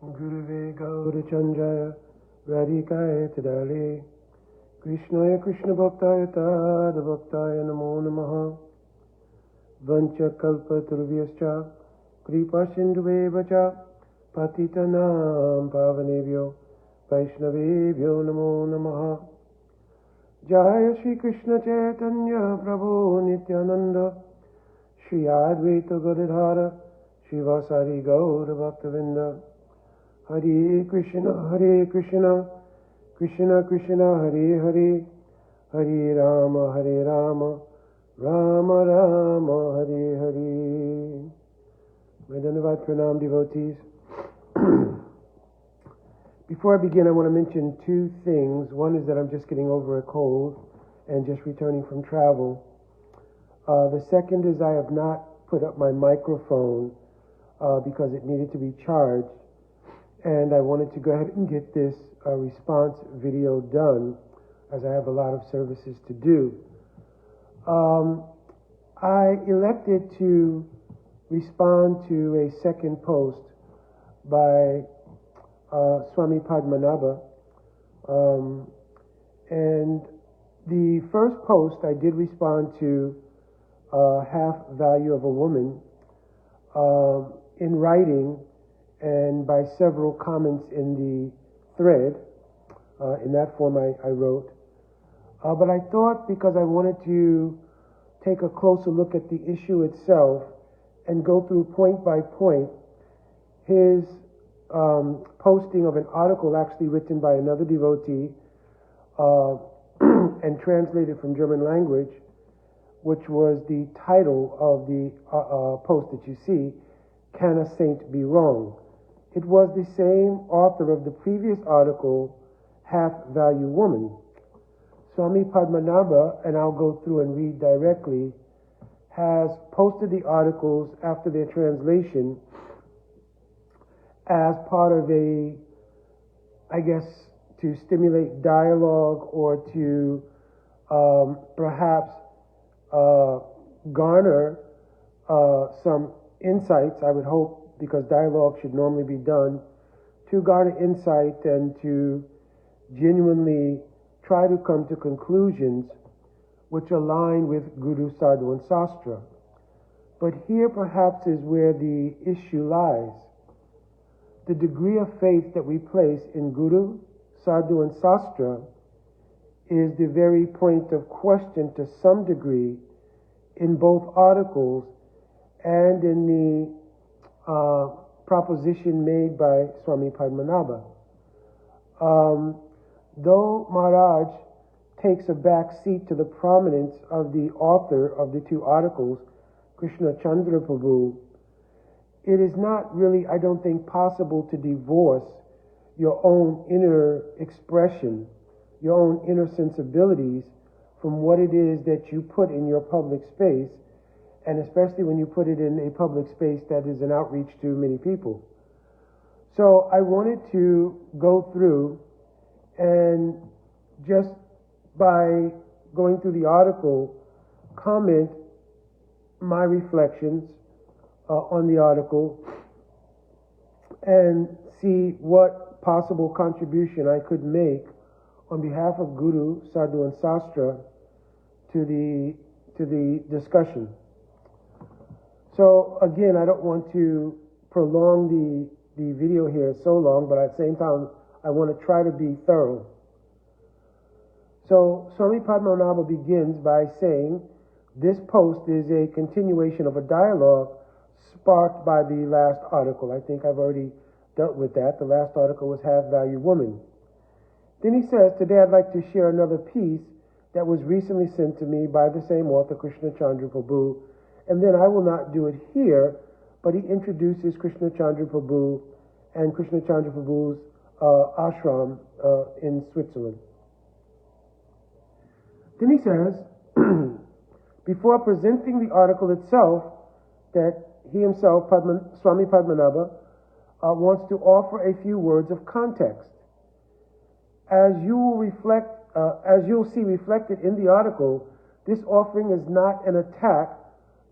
Guruve Gaurachandraya Radhikaya Tadale Krishnaya Krishna Bhaktaya Tada Bhaktaya Namo Namaha Vancha Kalpa Turvyascha Kripa Sindhuveva Cha Patitanam Pavanebhyo Vaishnavebhyo Namo Namaha Jaya Shri Krishna Chaitanya Prabhu Nityananda Shri Advaita Gadadhara Shivasari Gaura Bhaktavinda Hare Krishna, Krishna Krishna, Hare Hare, Hare Rama, Rama Rama, Hare Hare. Madhanavat Pranam devotees. Before I begin, I want to mention two things. One is that I'm just getting over a cold and just returning from travel. The second is I have not put up my microphone because it needed to be charged. And I wanted to go ahead and get this response video done, as I have a lot of services to do. I elected to respond to a second post by Swami Padmanabha. And the first post I did respond to half value of a woman in writing, and by several comments in the thread. In that form I wrote. But I thought, because I wanted to take a closer look at the issue itself and go through point by point, his posting of an article actually written by another devotee and translated from German language, which was the title of the post that you see, Can a Saint Be Wrong? It was the same author of the previous article, Half Value Woman. Swami Padmanabha, and I'll go through and read directly, has posted the articles after their translation as part of a, I guess, to stimulate dialogue or to perhaps garner some insights, I would hope, because dialogue should normally be done, to garner insight and to genuinely try to come to conclusions which align with Guru, Sadhu, and Sastra. But here perhaps is where the issue lies. The degree of faith that we place in Guru, Sadhu, and Sastra is the very point of question to some degree in both articles and in the proposition made by Swami Padmanabha. Though Maharaj takes a back seat to the prominence of the author of the two articles, Krishna Chandra Prabhu, it is not really, I don't think, possible to divorce your own inner expression, your own inner sensibilities from what it is that you put in your public space, and especially when you put it in a public space that is an outreach to many people. So I wanted to go through and just by going through the article, comment my reflections on the article and see what possible contribution I could make on behalf of Guru, Sadhu, and Sastra to the discussion. So again, I don't want to prolong the video here so long, but at the same time, I want to try to be thorough. So Swami Padmanabha begins by saying, this post is a continuation of a dialogue sparked by the last article. I think I've already dealt with that. The last article was Half Value Woman. Then he says, today I'd like to share another piece that was recently sent to me by the same author, Krishna Chandra Prabhu. And then I will not do it here, but he introduces Krishna Chandra Prabhu and Krishna Chandra Prabhu's ashram in Switzerland. Then he says, before presenting the article itself, that he himself, Swami Padmanabha, wants to offer a few words of context. As you'll see reflected in the article, this offering is not an attack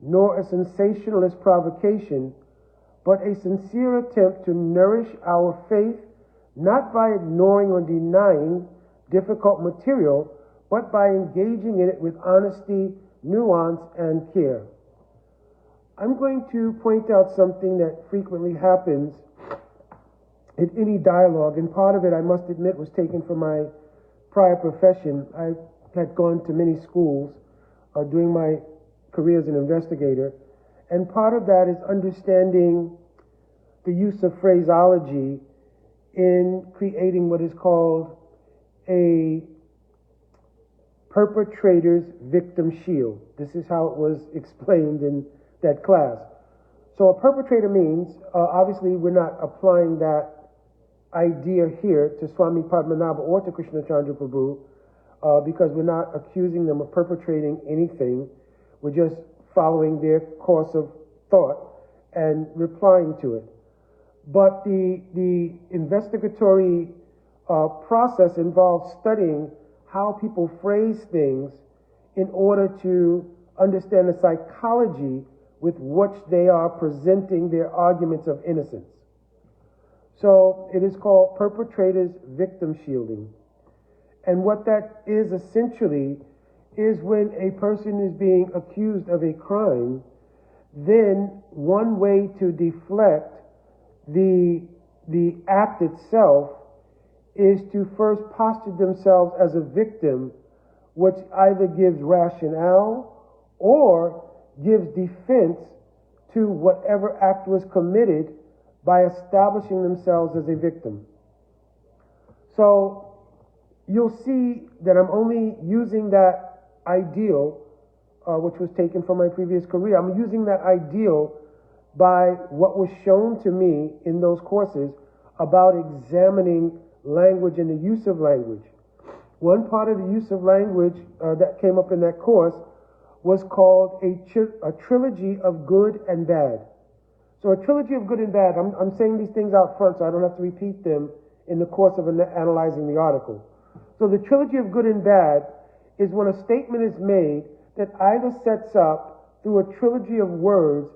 nor a sensationalist provocation, but a sincere attempt to nourish our faith, not by ignoring or denying difficult material, but by engaging in it with honesty, nuance, and care. I'm going to point out something that frequently happens in any dialogue, and part of it, I must admit, was taken from my prior profession. I had gone to many schools doing my career as an investigator, and part of that is understanding the use of phraseology in creating what is called a perpetrator's victim shield. This is how it was explained in that class. So a perpetrator means, obviously we're not applying that idea here to Swami Padmanabha or to Krishna Chandra Prabhu, because we're not accusing them of perpetrating anything. We're just following their course of thought and replying to it. But the investigatory process involves studying how people phrase things in order to understand the psychology with which they are presenting their arguments of innocence. So it is called perpetrator's victim shielding. And what that is essentially is when a person is being accused of a crime, then one way to deflect the act itself is to first posture themselves as a victim, which either gives rationale or gives defense to whatever act was committed by establishing themselves as a victim. So you'll see that I'm only using that ideal, which was taken from my previous career. I'm using that ideal by what was shown to me in those courses about examining language and the use of language. One part of the use of language that came up in that course was called a trilogy of good and bad. So a trilogy of good and bad, I'm saying these things out front so I don't have to repeat them in the course of analyzing the article. So the trilogy of good and bad is when a statement is made that either sets up through a trilogy of words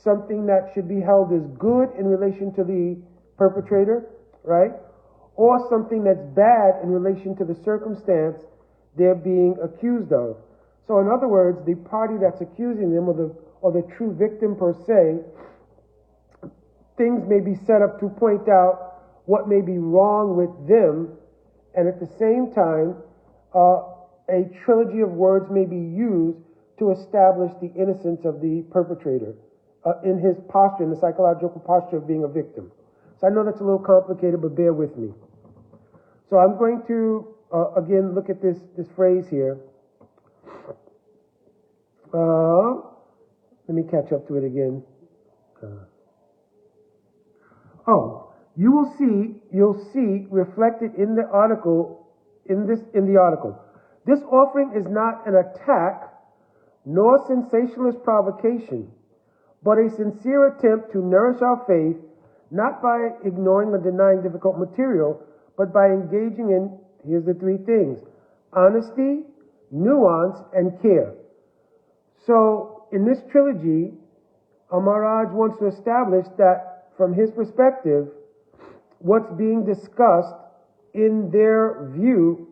something that should be held as good in relation to the perpetrator, right? Or something that's bad in relation to the circumstance they're being accused of. So in other words, the party that's accusing them, or the true victim per se, things may be set up to point out what may be wrong with them, and at the same time, a trilogy of words may be used to establish the innocence of the perpetrator in his posture, in the psychological posture of being a victim. So I know that's a little complicated, but bear with me. So I'm going to, again, look at this phrase here. Let me catch up to it again. You'll see reflected in the article, in the article. This offering is not an attack nor sensationalist provocation, but a sincere attempt to nourish our faith, not by ignoring or denying difficult material, but by engaging in, here's the three things: honesty, nuance, and care. So in this trilogy, Maharaj wants to establish that from his perspective, what's being discussed in their view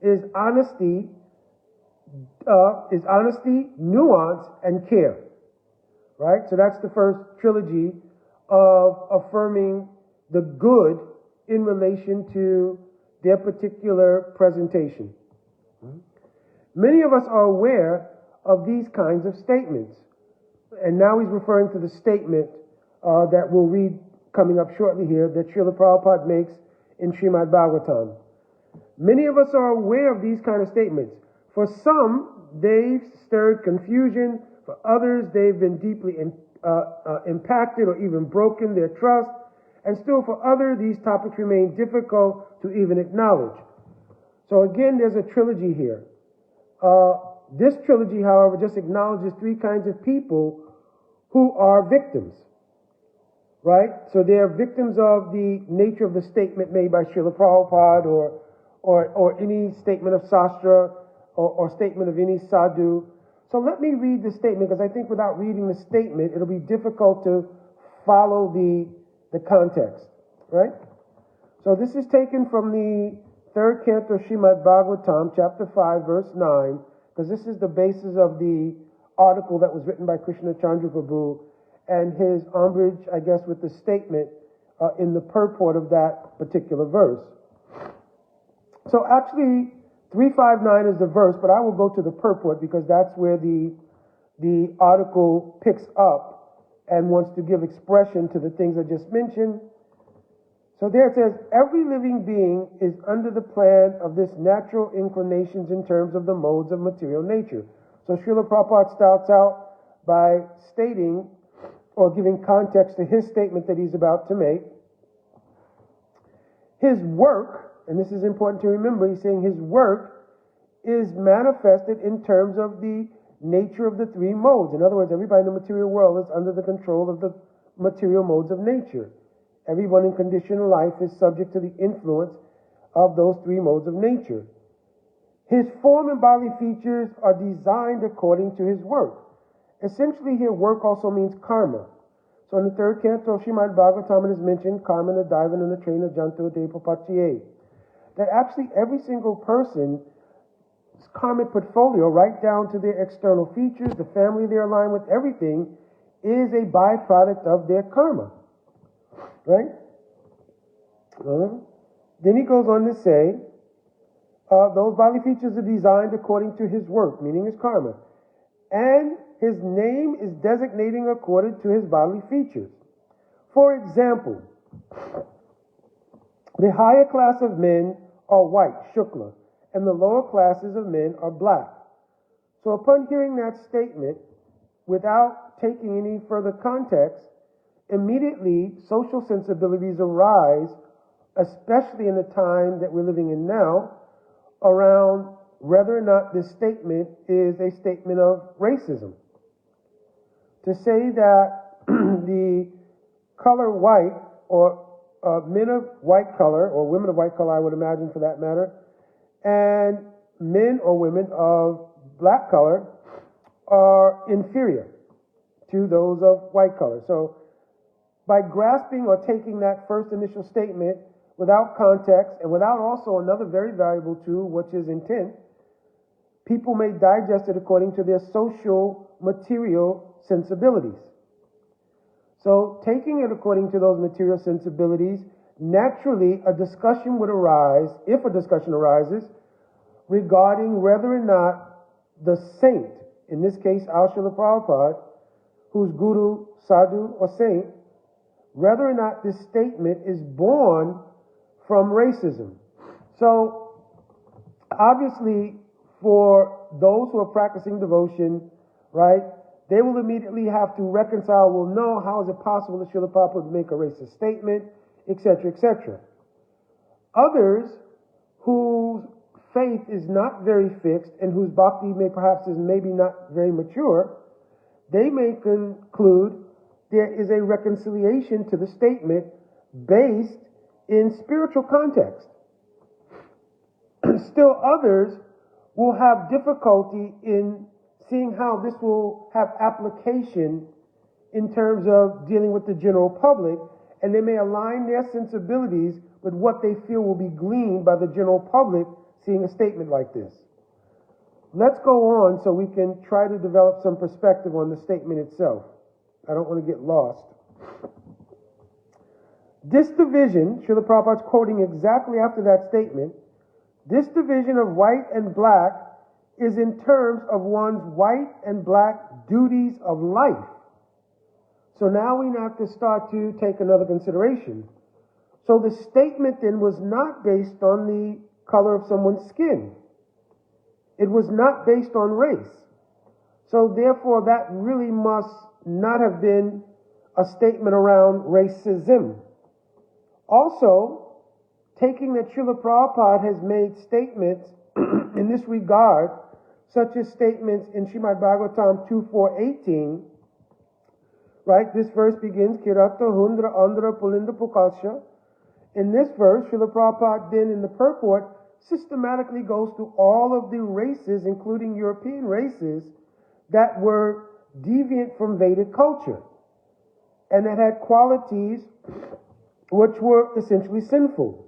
is honesty, nuance, and care. Right? So that's the first trilogy of affirming the good in relation to their particular presentation. Many of us are aware of these kinds of statements. And now he's referring to the statement that we'll read coming up shortly here that Srila Prabhupada makes in Srimad Bhagavatam. Many of us are aware of these kind of statements. For some, they've stirred confusion. For others, they've been deeply impacted or even broken their trust. And still for others, these topics remain difficult to even acknowledge. So again, there's a trilogy here. This trilogy, however, just acknowledges three kinds of people who are victims. Right? So they are victims of the nature of the statement made by Srila Prabhupada or any statement of Sastra or statement of any sadhu. So let me read the statement, because I think without reading the statement, it'll be difficult to follow the context, right? So this is taken from the third canto Srimad Bhagavatam, chapter 5, verse 9, because this is the basis of the article that was written by Krishna Chandra Prabhu and his umbrage, I guess, with the statement in the purport of that particular verse. So actually, 359 is the verse, but I will go to the purport because that's where the article picks up and wants to give expression to the things I just mentioned. So there it says, every living being is under the plan of this natural inclinations in terms of the modes of material nature. So Srila Prabhupada starts out by stating or giving context to his statement that he's about to make. His work, and this is important to remember, he's saying his work is manifested in terms of the nature of the three modes. In other words, everybody in the material world is under the control of the material modes of nature. Everyone in conditional life is subject to the influence of those three modes of nature. His form and bodily features are designed according to his work. Essentially here, work also means karma. So in the third canto of Srimad Bhagavatam it is mentioned, karma na daivan na trena janto depapachye. That actually every single person's karmic portfolio, right down to their external features, the family they're aligned with, everything, is a byproduct of their karma. Right? Then he goes on to say, those bodily features are designed according to his work, meaning his karma. And his name is designating according to his bodily features. For example, the higher class of men are white, shukla, and the lower classes of men are black. So upon hearing that statement, without taking any further context, immediately social sensibilities arise, especially in the time that we're living in now, around whether or not this statement is a statement of racism. To say that the color white, or men of white color, or women of white color, I would imagine for that matter, and men or women of black color are inferior to those of white color. So by grasping or taking that first initial statement without context and without also another very valuable tool, which is intent, people may digest it according to their social, material sensibilities. So taking it according to those material sensibilities, naturally a discussion would arise, if a discussion arises, regarding whether or not the saint, in this case Al Srila Prabhupada, who's guru, sadhu, or saint, whether or not this statement is born from racism. So, obviously, for those who are practicing devotion, right, they will immediately have to reconcile, well, no, how is it possible that Srila Prabhupada would make a racist statement, etc., etc. Others whose faith is not very fixed and whose bhakti may perhaps is maybe not very mature, they may conclude there is a reconciliation to the statement based in spiritual context. Still others will have difficulty in seeing how this will have application in terms of dealing with the general public, and they may align their sensibilities with what they feel will be gleaned by the general public seeing a statement like this. Let's go on so we can try to develop some perspective on the statement itself. I don't want to get lost. This division, Srila Prabhupada's quoting exactly after that statement, this division of white and black is in terms of one's white and black duties of life. So now we have to start to take another consideration. So the statement then was not based on the color of someone's skin. It was not based on race. So therefore that really must not have been a statement around racism. Also, taking that Srila Prabhupada has made statements in this regard, such as statements in Srimad Bhagavatam 2.4.18, right? This verse begins, Kirata Hundra Andhra Pulinda Pukalsha. In this verse, Srila Prabhupada then in the purport systematically goes through all of the races, including European races, that were deviant from Vedic culture. and that had qualities which were essentially sinful.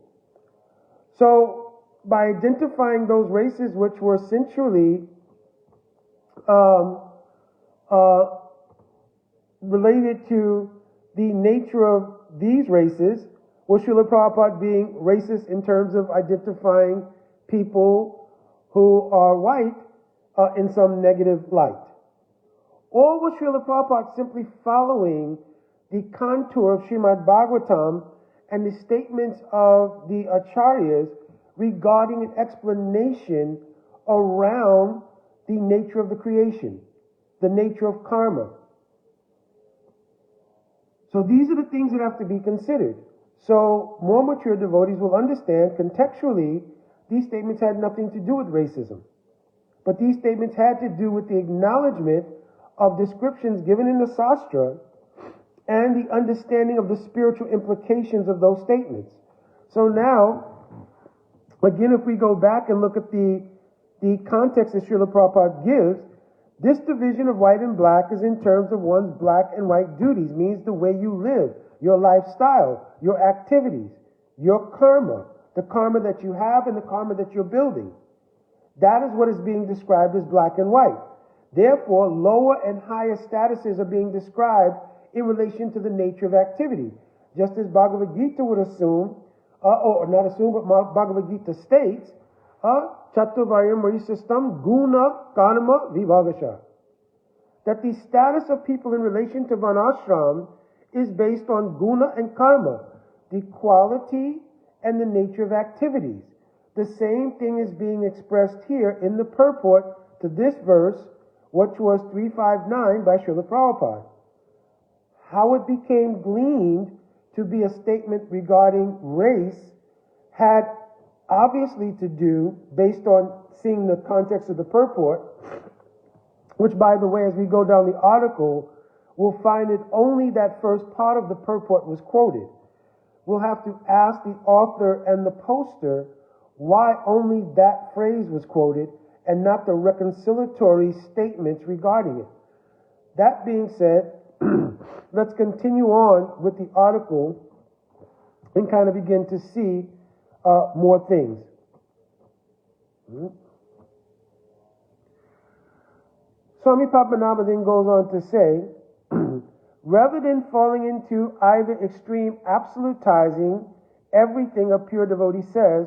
So by identifying those races which were essentially related to the nature of these races, with Srila Prabhupada being racist in terms of identifying people who are white in some negative light. Or was Srila Prabhupada simply following the contour of Srimad Bhagavatam and the statements of the Acharyas regarding an explanation around the nature of the creation, the nature of karma? So these are the things that have to be considered. So more mature devotees will understand contextually these statements had nothing to do with racism. But these statements had to do with the acknowledgement of descriptions given in the Sastra and the understanding of the spiritual implications of those statements. So now, again, if we go back and look at the context that Srila Prabhupada gives, this division of white and black is in terms of one's black and white duties, means the way you live, your lifestyle, your activities, your karma, the karma that you have and the karma that you're building. That is what is being described as black and white. Therefore, lower and higher statuses are being described in relation to the nature of activity. Just as Bhagavad Gita would assume, or not assume, but Bhagavad Gita states, Chaturvaryam Marisastam Guna Karma Vibhagasha. That the status of people in relation to Varnashram is based on guna and karma, the quality and the nature of activities. The same thing is being expressed here in the purport to this verse, which was 359 by Srila Prabhupada. How it became gleaned to be a statement regarding race had obviously to do, based on seeing the context of the purport, which, by the way, as we go down the article, we'll find that only that first part of the purport was quoted. We'll have to ask the author and the poster why only that phrase was quoted and not the reconciliatory statements regarding it. That being said, let's continue on with the article and kind of begin to see more things. Swami Padmanabha then goes on to say, rather than falling into either extreme absolutizing everything a pure devotee says,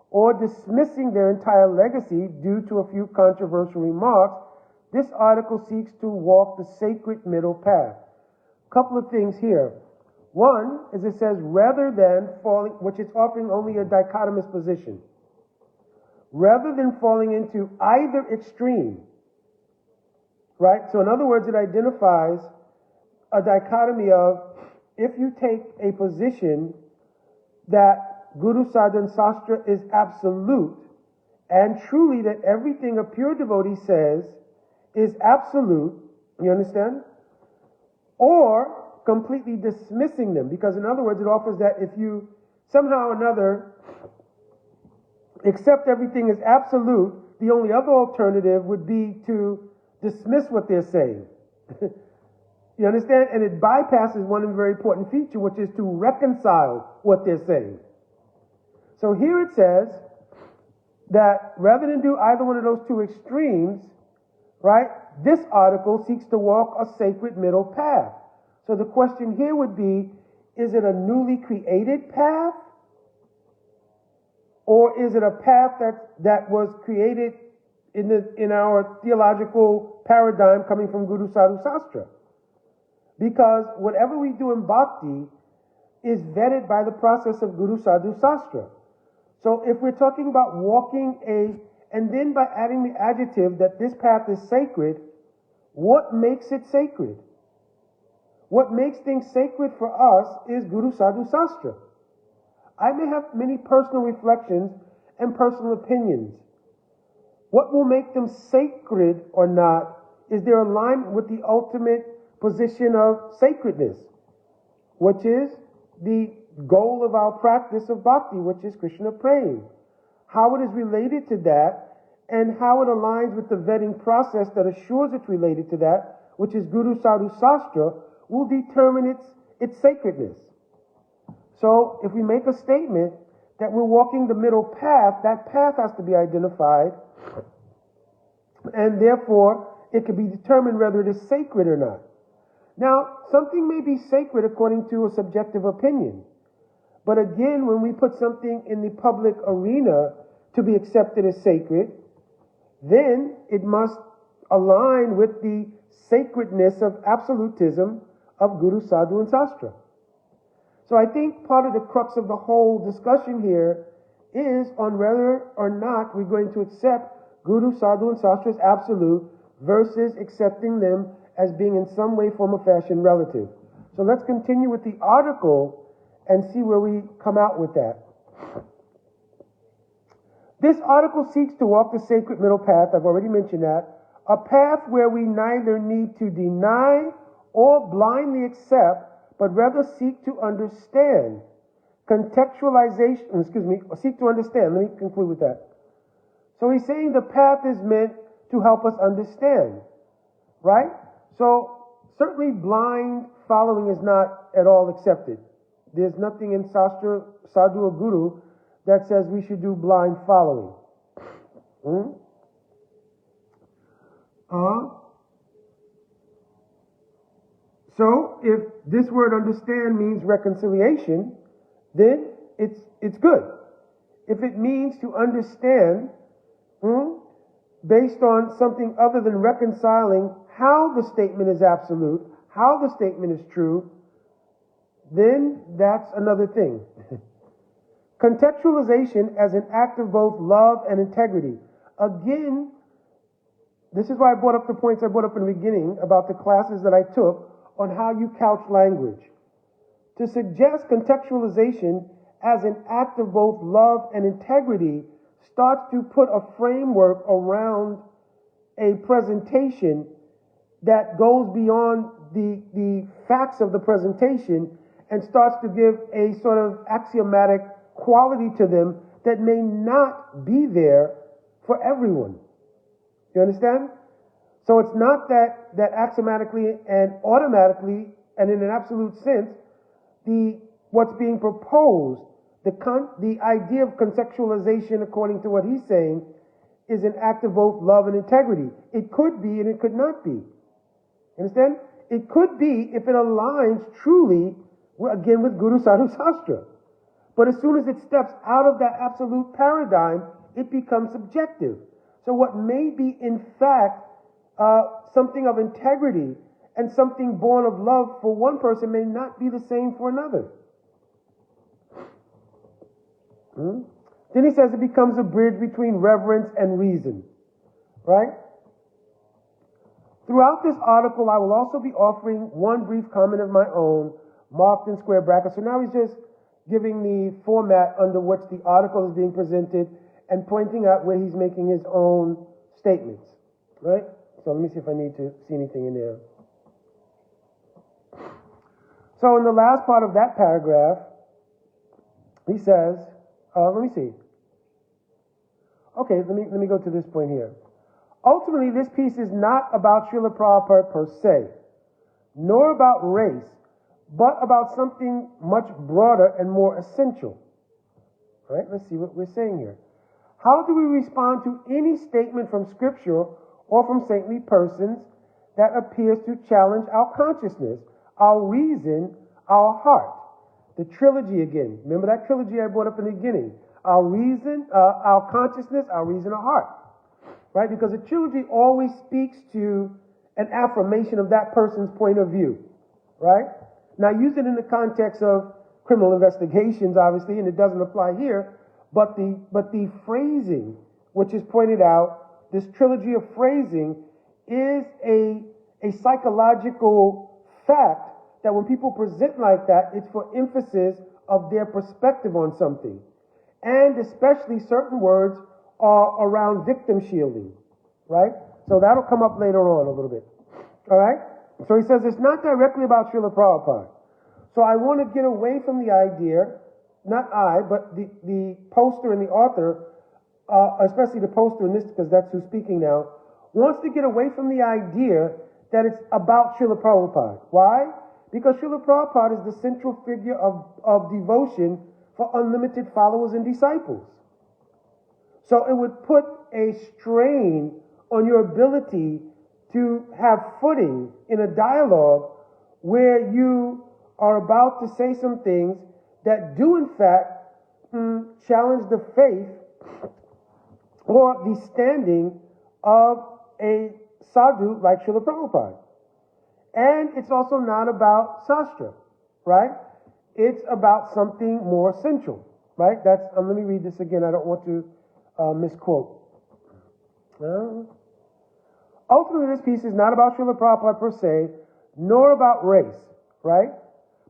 or dismissing their entire legacy due to a few controversial remarks, this article seeks to walk the sacred middle path. Couple of things here. One is it says, rather than falling, which is offering only a dichotomous position, rather than falling into either extreme, right? So in other words, it identifies a dichotomy of, if you take a position that Guru Sadhana Sastra is absolute, and truly that everything a pure devotee says is absolute, you understand? Or completely dismissing them, because in other words, it offers that if you somehow or another accept everything as absolute, the only other alternative would be to dismiss what they're saying. You understand? And it bypasses one very important feature, which is to reconcile what they're saying. So here it says that rather than do either one of those two extremes, right, this article seeks to walk a sacred middle path. So the question here would be, is it a newly created path? Or is it a path that was created in our theological paradigm coming from Guru Sadhu Sastra? Because whatever we do in bhakti is vetted by the process of Guru Sadhu Sastra. So if we're talking about walking and then by adding the adjective that this path is sacred, what makes it sacred? What makes things sacred for us is Guru Sadhu Sastra. I may have many personal reflections and personal opinions. What will make them sacred or not is their alignment with the ultimate position of sacredness, which is the goal of our practice of bhakti, which is Krishna praying. How it is related to that and how it aligns with the vetting process that assures it's related to that, which is Guru Sadhu Sastra, will determine its sacredness. So if we make a statement that we're walking the middle path, that path has to be identified, and therefore it can be determined whether it is sacred or not. Now, something may be sacred according to a subjective opinion, but again, when we put something in the public arena to be accepted as sacred, then it must align with the sacredness of absolutism of Guru, Sadhu, and Sastra. So I think part of the crux of the whole discussion here is on whether or not we're going to accept Guru, Sadhu, and Sastra as absolute versus accepting them as being in some way, form, or fashion relative. So let's continue with the article and see where we come out with that. This article seeks to walk the sacred middle path, I've already mentioned that, a path where we neither need to deny or blindly accept, but rather seek to understand. Seek to understand. Let me conclude with that. So he's saying the path is meant to help us understand, right? So certainly blind following is not at all accepted. There's nothing in Sastra, Sadhu, or Guru that says we should do blind following. So if this word understand means reconciliation, then it's good. If it means to understand based on something other than reconciling how the statement is absolute, how the statement is true, then that's another thing. Contextualization as an act of both love and integrity. Again, this is why I brought up the points I brought up in the beginning about the classes that I took on how you couch language. To suggest contextualization as an act of both love and integrity starts to put a framework around a presentation that goes beyond the facts of the presentation and starts to give a sort of axiomatic quality to them that may not be there for everyone. You understand? So it's not that axiomatically and automatically and in an absolute sense, what's being proposed, the idea of contextualization according to what he's saying is an act of both love and integrity. It could be and it could not be. Understand? It could be if it aligns truly, again, with Guru, Sadhu, Sastra. But as soon as it steps out of that absolute paradigm, it becomes subjective. So what may be in fact something of integrity and something born of love for one person may not be the same for another. Then he says it becomes a bridge between reverence and reason. Right? Throughout this article, I will also be offering one brief comment of my own, marked in square brackets. So now he's just giving the format under which the article is being presented and pointing out where he's making his own statements. Right? So let me see if I need to see anything in there. So in the last part of that paragraph, he says, let me see. Okay, let me go to this point here. Ultimately, this piece is not about Srila Prabhupada per se, nor about race, but about something much broader and more essential. All right, let's see what we're saying here. How do we respond to any statement from Scripture or from saintly persons that appears to challenge our consciousness, our reason, our heart? The trilogy again. Remember that trilogy I brought up in the beginning? Our reason, our consciousness, our reason, our heart. Right? Because a trilogy always speaks to an affirmation of that person's point of view. Right? Now use it in the context of criminal investigations, obviously, and it doesn't apply here, but the phrasing, which is pointed out, this trilogy of phrasing is a psychological fact that when people present like that, it's for emphasis of their perspective on something. And especially certain words are around victim shielding, right? So that'll come up later on a little bit, all right? So he says it's not directly about Srila Prabhupada. So I want to get away from the idea, not I, but the poster and the author, especially the poster in this, because that's who's speaking now, wants to get away from the idea that it's about Srila Prabhupada. Why? Because Srila Prabhupada is the central figure of devotion for unlimited followers and disciples. So it would put a strain on your ability to have footing in a dialogue where you are about to say some things that do in fact challenge the faith or the standing of a sadhu like Srila Prabhupada. And it's also not about sastra, right? It's about something more central, right? Let me read this again. I don't want to misquote. Ultimately, this piece is not about Srila Prabhupada per se, nor about race, right?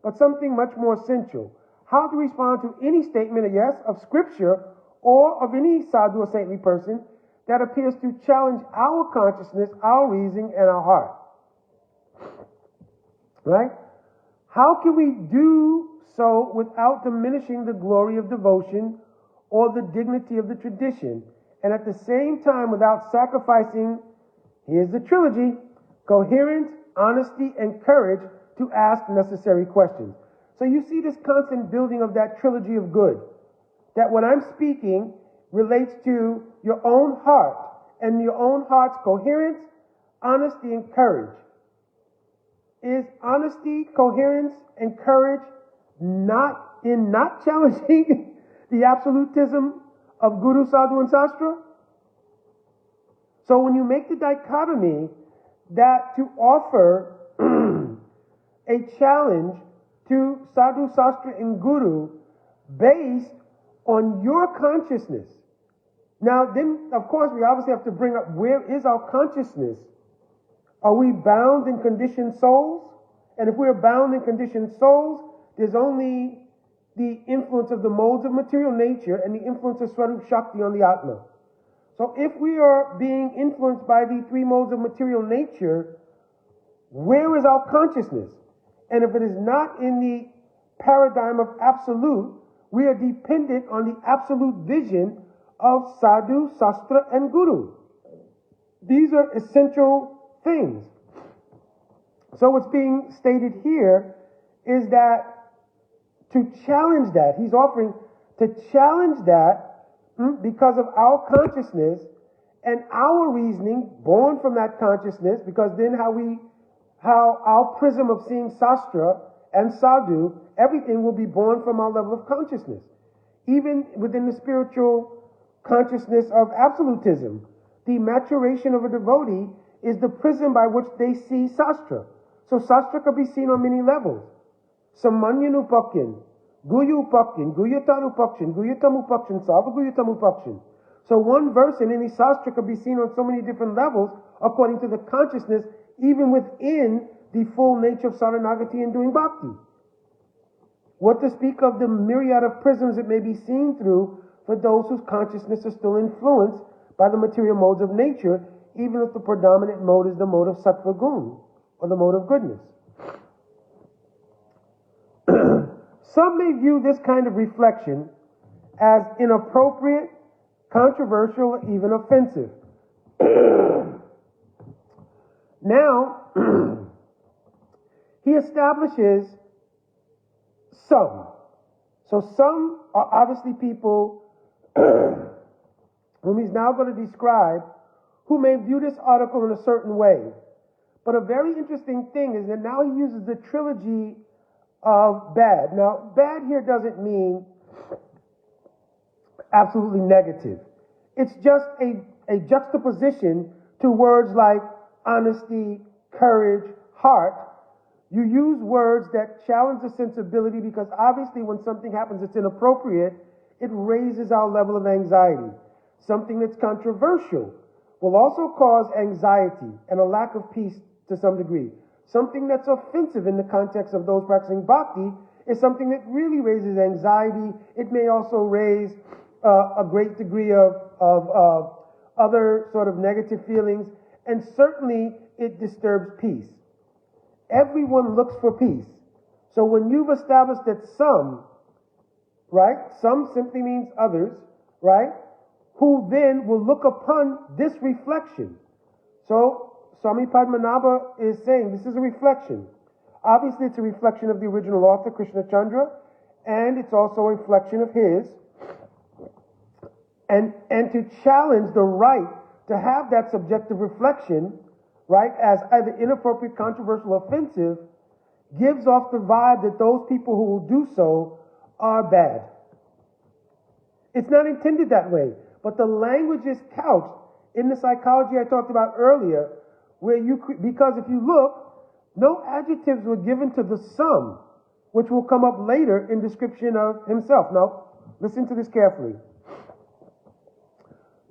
But something much more central. How to respond to any statement, yes, of scripture or of any sadhu or saintly person that appears to challenge our consciousness, our reasoning, and our heart. Right? How can we do so without diminishing the glory of devotion or the dignity of the tradition, and at the same time without sacrificing, here's the trilogy, coherence, honesty, and courage to ask necessary questions. So you see this constant building of that trilogy of good, that when I'm speaking relates to your own heart and your own heart's coherence, honesty, and courage. Is honesty, coherence, and courage not challenging the absolutism of Guru, Sadhu, and Sastra? So when you make the dichotomy that to offer a challenge to Sadhu, Sastra, and Guru based on your consciousness. Now then, of course, we obviously have to bring up, where is our consciousness? Are we bound in conditioned souls? And if we're bound in conditioned souls, there's only the influence of the modes of material nature and the influence of Swarup Shakti on the Atma. So if we are being influenced by the three modes of material nature, where is our consciousness? And if it is not in the paradigm of absolute, we are dependent on the absolute vision of Sadhu, Sastra, and Guru. These are essential things. So what's being stated here is that to challenge that, he's offering to challenge that because of our consciousness and our reasoning born from that consciousness, because then how our prism of seeing Sastra and Sadhu, everything will be born from our level of consciousness. Even within the spiritual consciousness of absolutism, the maturation of a devotee is the prism by which they see Sastra. So Sastra could be seen on many levels. Samanyanu Upakyan, Guyu Upakyan, Guyataru Upakshan, Guyatamu Upakshan, Savaguyatamu Upakshan. So one verse in any Sastra could be seen on so many different levels according to the consciousness, even within the full nature of Saranagati and doing bhakti. What to speak of the myriad of prisms it may be seen through for those whose consciousness is still influenced by the material modes of nature, even if the predominant mode is the mode of sattva gun, or the mode of goodness. Some may view this kind of reflection as inappropriate, controversial, or even offensive. Now, he establishes some. So some are obviously people whom he's now going to describe, who may view this article in a certain way. But a very interesting thing is that now he uses the trilogy of bad. Now, bad here doesn't mean absolutely negative. It's just a juxtaposition to words like honesty, courage, heart. You use words that challenge the sensibility, because obviously when something happens that's inappropriate, it raises our level of anxiety. Something that's controversial will also cause anxiety and a lack of peace to some degree. Something that's offensive in the context of those practicing bhakti is something that really raises anxiety. It may also raise a great degree of other sort of negative feelings, and certainly it disturbs peace. Everyone looks for peace. So when you've established that some, right, some simply means others, right, who then will look upon this reflection. So Swami Padmanabha is saying this is a reflection. Obviously, it's a reflection of the original author, Krishna Chandra, and it's also a reflection of his. And to challenge the right to have that subjective reflection, right, as either inappropriate, controversial, or offensive, gives off the vibe that those people who will do so are bad. It's not intended that way, but the language is couched in the psychology I talked about earlier, where because if you look, no adjectives were given to the sum, which will come up later in description of himself. Now, listen to this carefully.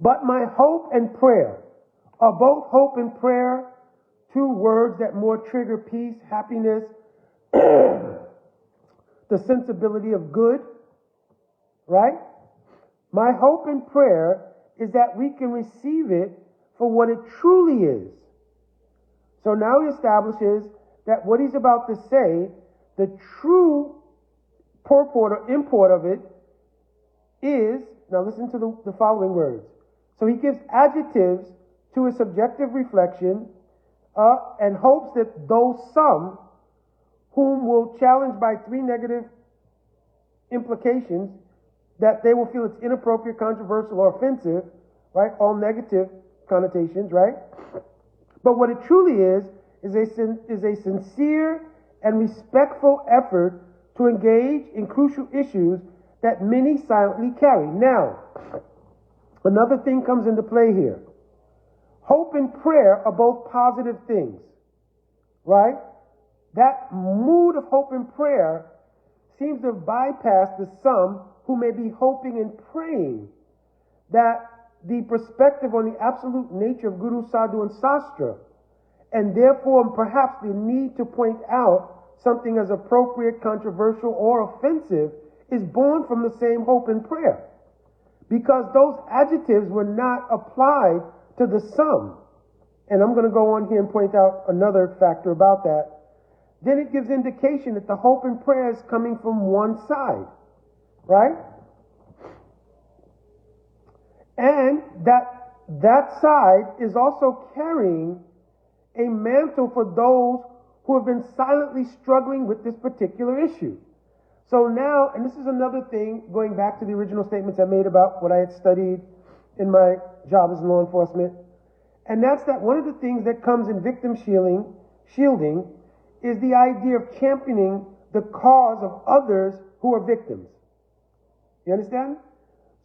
But my hope and prayer are both hope and prayer, two words that more trigger peace, happiness, the sensibility of good, right? My hope and prayer is that we can receive it for what it truly is. So now he establishes that what he's about to say, the true purport or import of it is, now listen to the following words. So he gives adjectives to a subjective reflection and hopes that those some whom will challenge by three negative implications, that they will feel it's inappropriate, controversial, or offensive, right? All negative connotations, right? But what it truly is a sincere and respectful effort to engage in crucial issues that many silently carry. Now, another thing comes into play here. Hope and prayer are both positive things, right? That mood of hope and prayer seems to bypass the some who may be hoping and praying that the perspective on the absolute nature of Guru, Sadhu, and Sastra, and therefore perhaps the need to point out something as appropriate, controversial, or offensive is born from the same hope and prayer. Because those adjectives were not applied to the sum. And I'm going to go on here and point out another factor about that. Then it gives indication that the hope and prayer is coming from one side, right? And that side is also carrying a mantle for those who have been silently struggling with this particular issue. So now, and this is another thing, going back to the original statements I made about what I had studied in my job as law enforcement, and that's that one of the things that comes in victim shielding is the idea of championing the cause of others who are victims. You understand?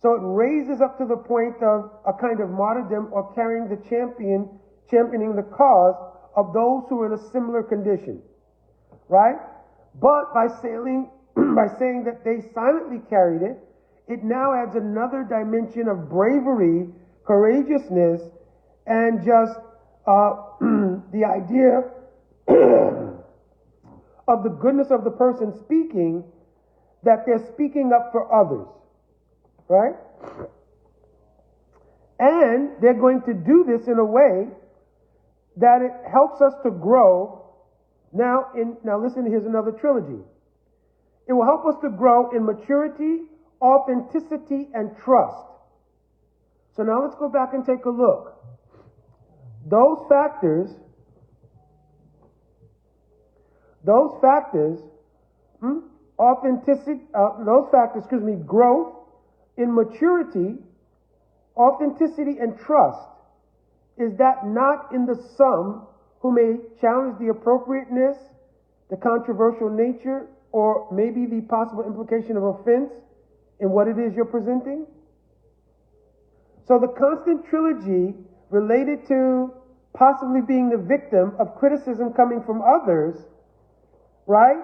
So it raises up to the point of a kind of martyrdom or championing the cause of those who are in a similar condition, right? But by saying that they silently carried it, it now adds another dimension of bravery, courageousness, and just the idea of the goodness of the person speaking, that they're speaking up for others, right? And they're going to do this in a way that it helps us to grow. Now listen, here's another trilogy. It will help us to grow in maturity, authenticity, and trust. So now let's go back and take a look. Those factors, growth in maturity, authenticity, and trust. Is that not in the some who may challenge the appropriateness, the controversial nature, or maybe the possible implication of offense in what it is you're presenting? So the constant trilogy related to possibly being the victim of criticism coming from others, right,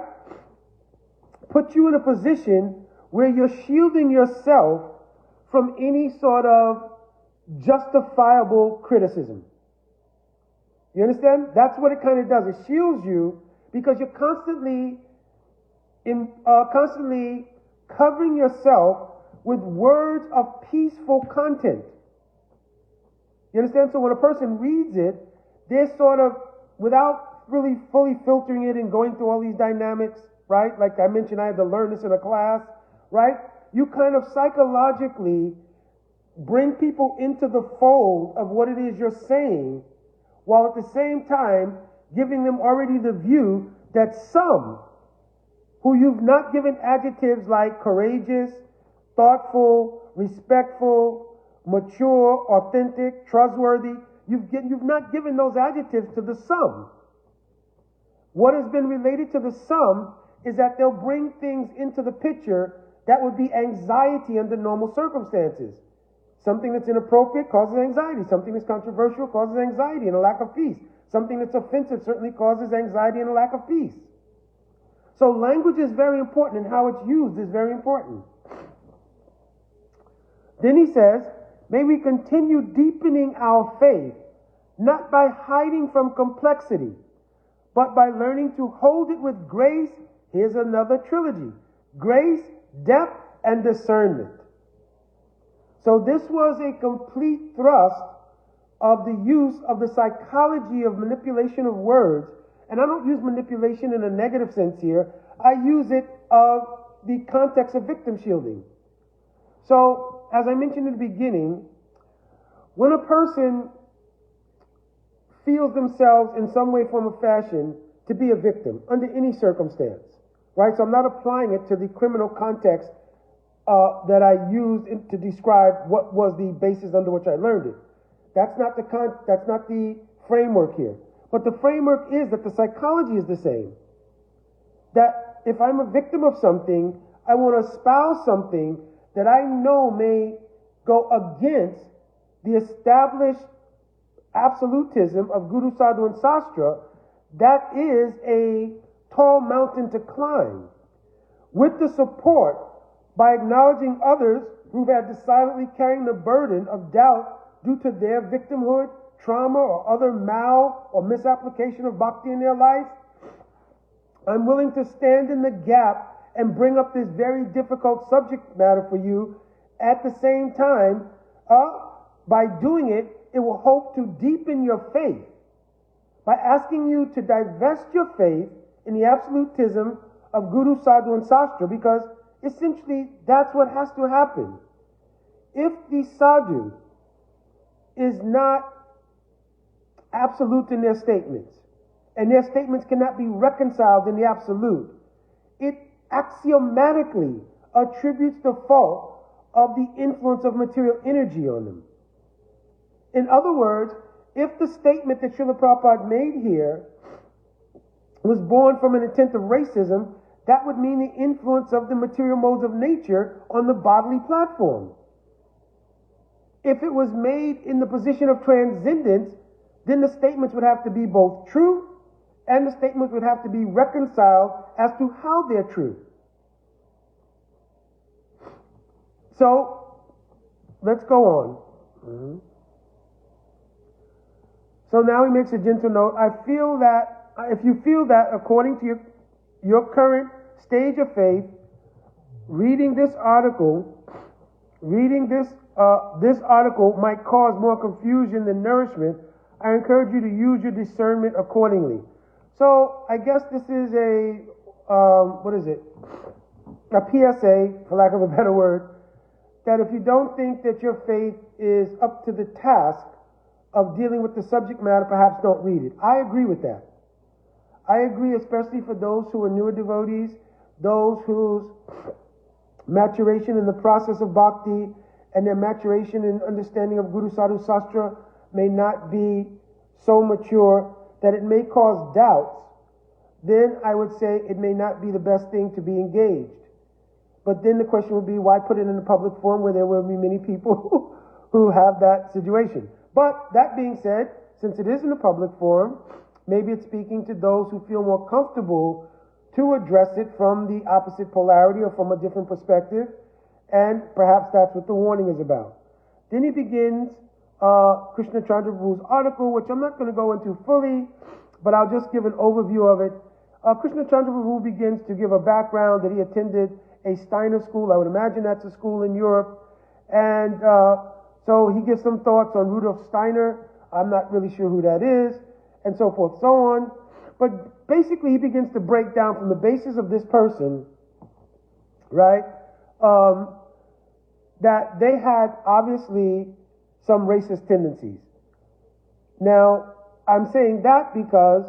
puts you in a position where you're shielding yourself from any sort of justifiable criticism. You understand? That's what it kind of does. It shields you because you're constantly covering yourself with words of peaceful content. You understand? So when a person reads it, they're sort of, without really fully filtering it and going through all these dynamics, right? Like I mentioned, I had to learn this in a class, right? You kind of psychologically bring people into the fold of what it is you're saying, while at the same time giving them already the view that some who you've not given adjectives like courageous, thoughtful, respectful, mature, authentic, trustworthy, you've not given those adjectives to the some. What has been related to the some is that they'll bring things into the picture that would be anxiety under normal circumstances. Something that's inappropriate causes anxiety. Something that's controversial causes anxiety and a lack of peace. Something that's offensive certainly causes anxiety and a lack of peace. So language is very important, and how it's used is very important. Then he says, may we continue deepening our faith, not by hiding from complexity, but by learning to hold it with grace. Here's another trilogy: grace, depth, and discernment. So this was a complete thrust of the use of the psychology of manipulation of words. And I don't use manipulation in a negative sense here. I use it of the context of victim shielding. So, as I mentioned in the beginning, when a person feels themselves in some way, form, or fashion to be a victim under any circumstance, right? So I'm not applying it to the criminal context that I used to describe what was the basis under which I learned it. That's not the framework here. But the framework is that the psychology is the same. That if I'm a victim of something, I want to espouse something that I know may go against the established absolutism of Guru, Sadhu, and Sastra. That is a tall mountain to climb. With the support, by acknowledging others who've had to silently carrying the burden of doubt due to their victimhood, trauma, or other mal or misapplication of bhakti in their life, I'm willing to stand in the gap and bring up this very difficult subject matter for you. At the same time, by doing it, it will hope to deepen your faith by asking you to divest your faith in the absolutism of Guru, Sadhu, and Sastra, because essentially that's what has to happen. If the Sadhu is not absolute in their statements, and their statements cannot be reconciled in the absolute, it axiomatically attributes the fault of the influence of material energy on them. In other words, if the statement that Srila Prabhupada made here was born from an intent of racism, that would mean the influence of the material modes of nature on the bodily platform. If it was made in the position of transcendence, then the statements would have to be both true and the statements would have to be reconciled as to how they're true. So, let's go on. So now he makes a gentle note. I feel that, if you feel that according to your current stage of faith, reading this article might cause more confusion than nourishment, I encourage you to use your discernment accordingly. So I guess this is a PSA, for lack of a better word, that if you don't think that your faith is up to the task of dealing with the subject matter, perhaps don't read it. I agree with that. I agree, especially for those who are newer devotees, those whose maturation in the process of bhakti and their maturation in understanding of Guru, Sadhu, Sastra may not be so mature that it may cause doubts. Then I would say it may not be the best thing to be engaged. But then the question would be, why put it in a public forum where there will be many people who have that situation? But that being said, since it is in a public forum, maybe it's speaking to those who feel more comfortable to address it from the opposite polarity or from a different perspective, and perhaps that's what the warning is about. Then he begins Krishna Chandra Prabhu's article, which I'm not going to go into fully, but I'll just give an overview of it. Krishna Chandra Prabhu begins to give a background that he attended a Steiner school. I would imagine that's a school in Europe. And so he gives some thoughts on Rudolf Steiner. I'm not really sure who that is, and so forth, so on. But basically, he begins to break down from the basis of this person, right, that they had obviously some racist tendencies. Now, I'm saying that because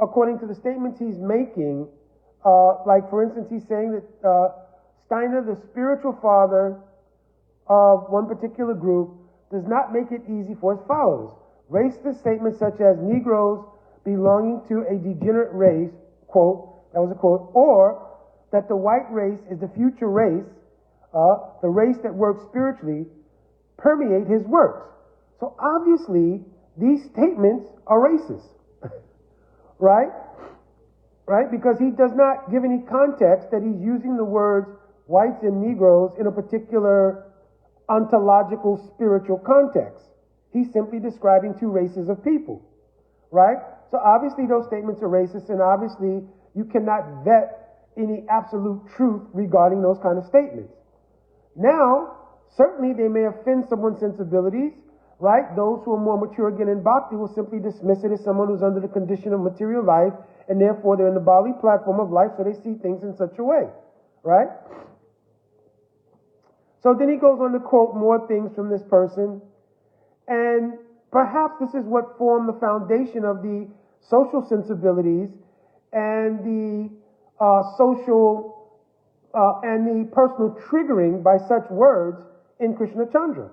according to the statements he's making, like for instance, he's saying that Steiner, the spiritual father of one particular group, does not make it easy for his followers. Racist statements such as Negroes belonging to a degenerate race, quote, that was a quote, or that the white race is the future race, the race that works spiritually, permeate his works. So obviously, these statements are racist, right? Right? Because he does not give any context that he's using the words whites and Negroes in a particular ontological spiritual context. He's simply describing two races of people, right? So obviously those statements are racist, and obviously you cannot vet any absolute truth regarding those kind of statements. Now, certainly they may offend someone's sensibilities, right? Those who are more mature again in bhakti will simply dismiss it as someone who's under the condition of material life, and therefore they're in the Bali platform of life, so they see things in such a way, right? So then he goes on to quote more things from this person, and perhaps this is what formed the foundation of the social sensibilities and the social and the personal triggering by such words in Krishna Chandra.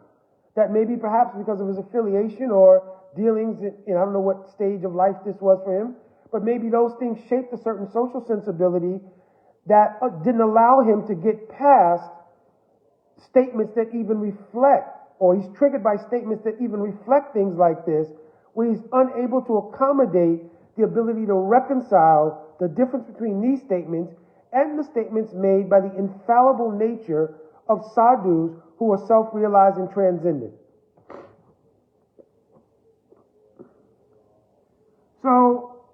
That maybe perhaps because of his affiliation or dealings in, I don't know what stage of life this was for him, but maybe those things shaped a certain social sensibility that didn't allow him to get past statements that even reflect, or he's triggered by statements that even reflect things like this, where he's unable to accommodate the ability to reconcile the difference between these statements and the statements made by the infallible nature of sadhus who are self-realized and transcendent. So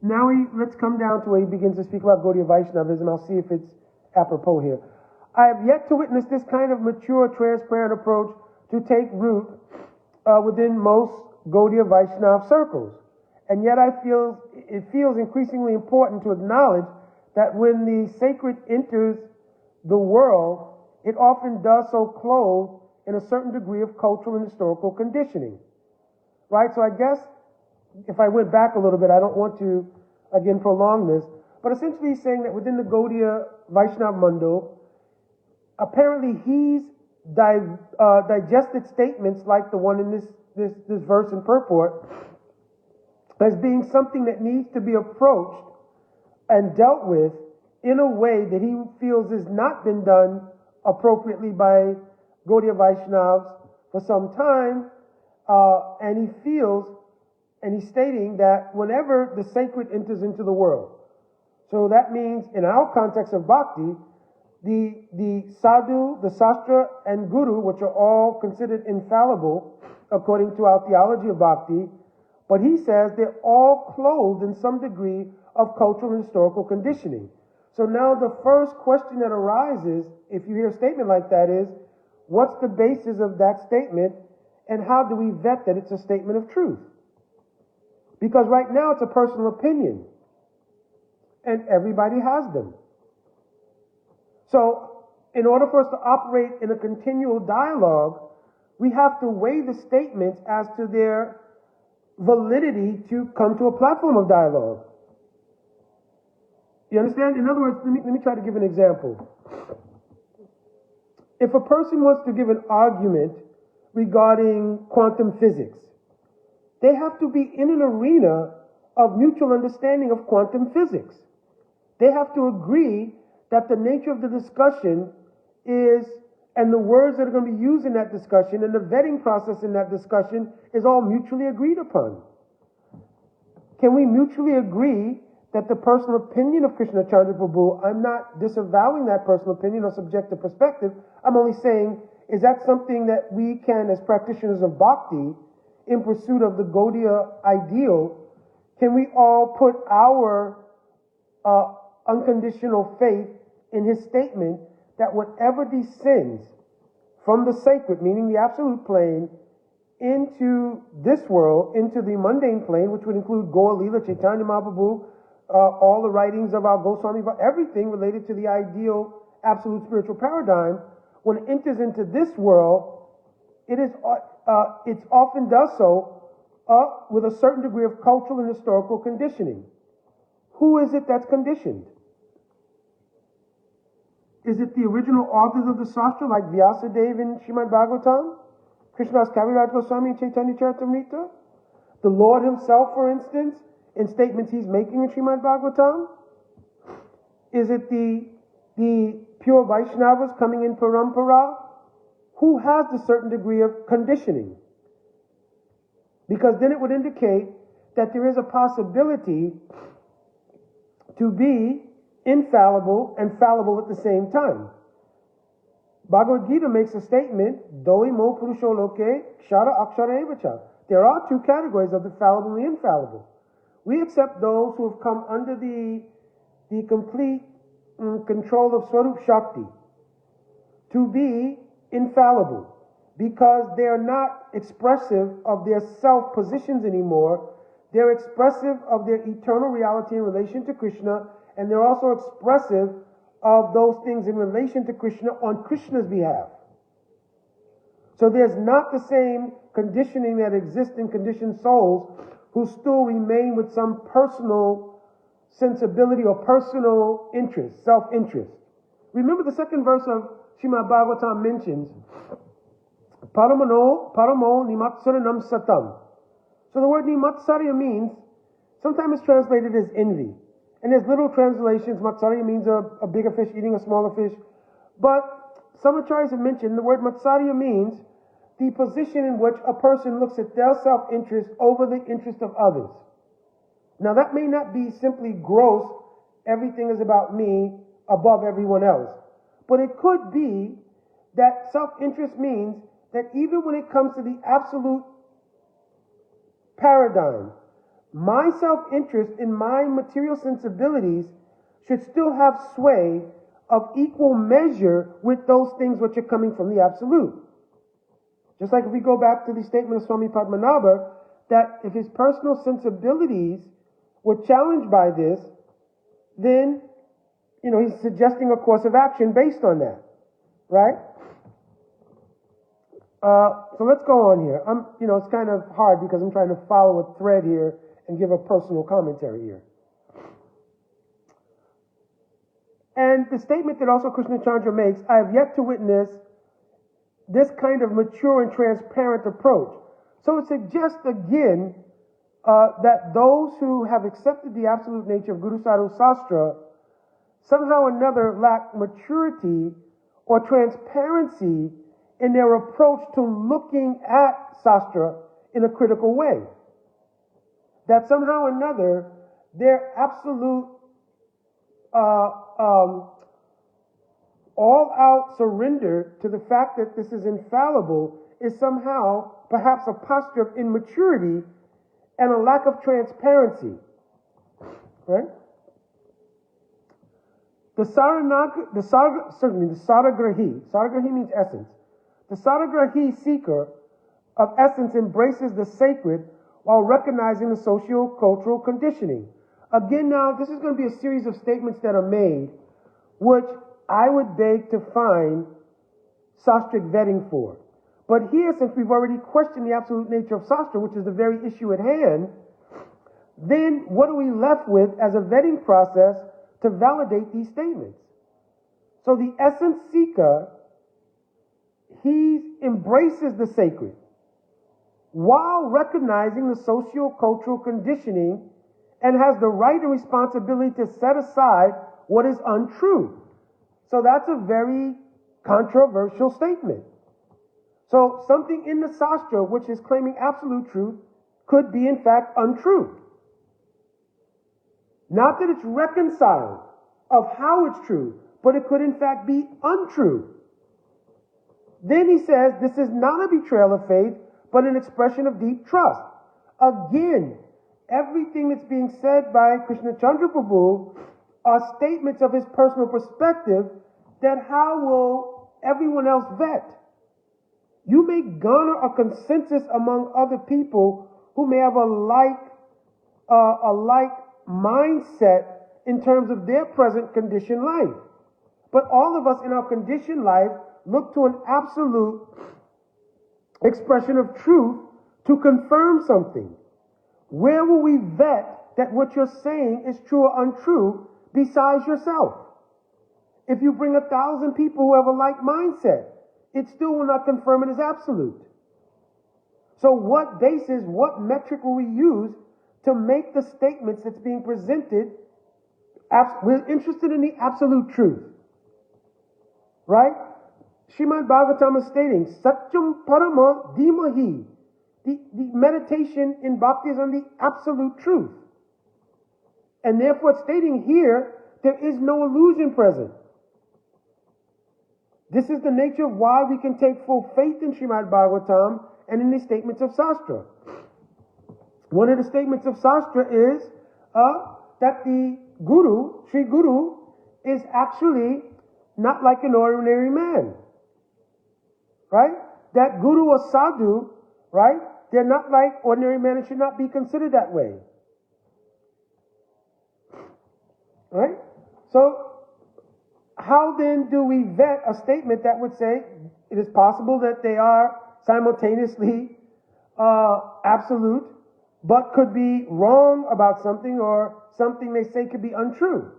now let's come down to where he begins to speak about Gaudiya Vaishnavism. I'll see if it's apropos here. I have yet to witness this kind of mature, transparent approach to take root within most Gaudiya Vaishnava circles. And yet it feels increasingly important to acknowledge that when the sacred enters the world, it often does so clothed in a certain degree of cultural and historical conditioning. Right? So I guess if I went back a little bit, I don't want to, again, prolong this, but essentially he's saying that within the Gaudiya Vaishnava Mandal, apparently he's digested statements like the one in this verse and purport as being something that needs to be approached and dealt with in a way that he feels has not been done appropriately by Gaudiya Vaishnavas for some time, and he feels, and he's stating that whenever the sacred enters into the world, so that means in our context of bhakti, the sadhu, the sastra, and guru, which are all considered infallible according to our theology of bhakti, but he says they're all clothed in some degree of cultural and historical conditioning. So now the first question that arises, if you hear a statement like that, is, what's the basis of that statement, and how do we vet that it's a statement of truth? Because right now it's a personal opinion, and everybody has them. So in order for us to operate in a continual dialogue, we have to weigh the statements as to their validity to come to a platform of dialogue. You understand? In other words, let me try to give an example. If a person wants to give an argument regarding quantum physics, they have to be in an arena of mutual understanding of quantum physics. They have to agree that the nature of the discussion is, and the words that are going to be used in that discussion, and the vetting process in that discussion is all mutually agreed upon. Can we mutually agree that the personal opinion of Krishna Chandra Prabhu, I'm not disavowing that personal opinion or subjective perspective, I'm only saying, is that something that we can, as practitioners of bhakti, in pursuit of the Gaudiya ideal, can we all put our unconditional faith in his statement that whatever descends from the sacred, meaning the absolute plane, into this world, into the mundane plane, which would include Gaur Leela, Chaitanya Mahaprabhu, all the writings of our Goswami, everything related to the ideal absolute spiritual paradigm, when it enters into this world, it's often does so with a certain degree of cultural and historical conditioning. Who is it that's conditioned? Is it the original authors of the Sastra like Vyasadeva in Srimad Bhagavatam? Krishnadas Kaviraj Goswami in Chaitanya Charitamrita? The Lord himself, for instance, in statements he's making in Srimad Bhagavatam? Is it the pure Vaishnavas coming in Parampara? Who has a certain degree of conditioning? Because then it would indicate that there is a possibility to be infallible and fallible at the same time. Bhagavad Gita makes a statement, Doi mo purusho loke kshara akshara evacha. There are two categories of the fallible and the infallible. We accept those who have come under the complete control of Swarup Shakti to be infallible, because they are not expressive of their self positions anymore. They're expressive of their eternal reality in relation to Krishna, and they're also expressive of those things in relation to Krishna on Krishna's behalf. So there's not the same conditioning that exists in conditioned souls who still remain with some personal sensibility or personal interest, self-interest. Remember the second verse of Srimad Bhagavatam mentions, Paramo nimatsaranam satam. So the word nimatsarya means, sometimes it's translated as envy. And there's little translations, matsarya means a bigger fish eating a smaller fish. But some acharyas have mentioned the word matsarya means the position in which a person looks at their self-interest over the interest of others. Now that may not be simply gross, everything is about me above everyone else. But it could be that self-interest means that even when it comes to the absolute paradigm, my self-interest in my material sensibilities should still have sway of equal measure with those things which are coming from the absolute. Just like if we go back to the statement of Swami Padmanabha, that if his personal sensibilities were challenged by this, then, he's suggesting a course of action based on that, right? So let's go on here. It's kind of hard because I'm trying to follow a thread here and give a personal commentary here. And the statement that also Krishna Chandra makes, I have yet to witness this kind of mature and transparent approach. So it suggests again that those who have accepted the absolute nature of Guru Sadhu Sastra somehow or another lack maturity or transparency in their approach to looking at Sastra in a critical way. That somehow or another their absolute all-out surrender to the fact that this is infallible is somehow perhaps a posture of immaturity and a lack of transparency. Right? The Saragrahi means essence. The Saragrahi seeker of essence embraces the sacred while recognizing the socio-cultural conditioning. Again, now, this is going to be a series of statements that are made, which I would beg to find sastric vetting for. But here, since we've already questioned the absolute nature of Sastra, which is the very issue at hand, then what are we left with as a vetting process to validate these statements? So the essence seeker, he embraces the sacred while recognizing the socio-cultural conditioning and has the right and responsibility to set aside what is untrue. So that's a very controversial statement. So something in the Sastra which is claiming absolute truth could be in fact untrue. Not that it's reconciled of how it's true, but it could in fact be untrue. Then he says this is not a betrayal of faith, but an expression of deep trust. Again, everything that's being said by Krishna Chandra Prabhu are statements of his personal perspective that how will everyone else vet? You may garner a consensus among other people who may have a like mindset in terms of their present conditioned life. But all of us in our conditioned life look to an absolute expression of truth to confirm something? Where will we vet that what you're saying is true or untrue besides yourself? If you bring 1,000 people who have a like mindset, it still will not confirm it as absolute. So what basis, what metric will we use to make the statements that's being presented? We're interested in the absolute truth. Right? Srimad Bhagavatam is stating, Satyam Parama Dhimahi. The meditation in bhakti is on the absolute truth. And therefore it's stating here, there is no illusion present. This is the nature of why we can take full faith in Srimad Bhagavatam and in the statements of Shastra. One of the statements of Shastra is that the Guru, Sri Guru, is actually not like an ordinary man. Right? That Guru or Sadhu, right? They're not like ordinary men and should not be considered that way. Right? So, how then do we vet a statement that would say it is possible that they are simultaneously absolute, but could be wrong about something, or something they say could be untrue?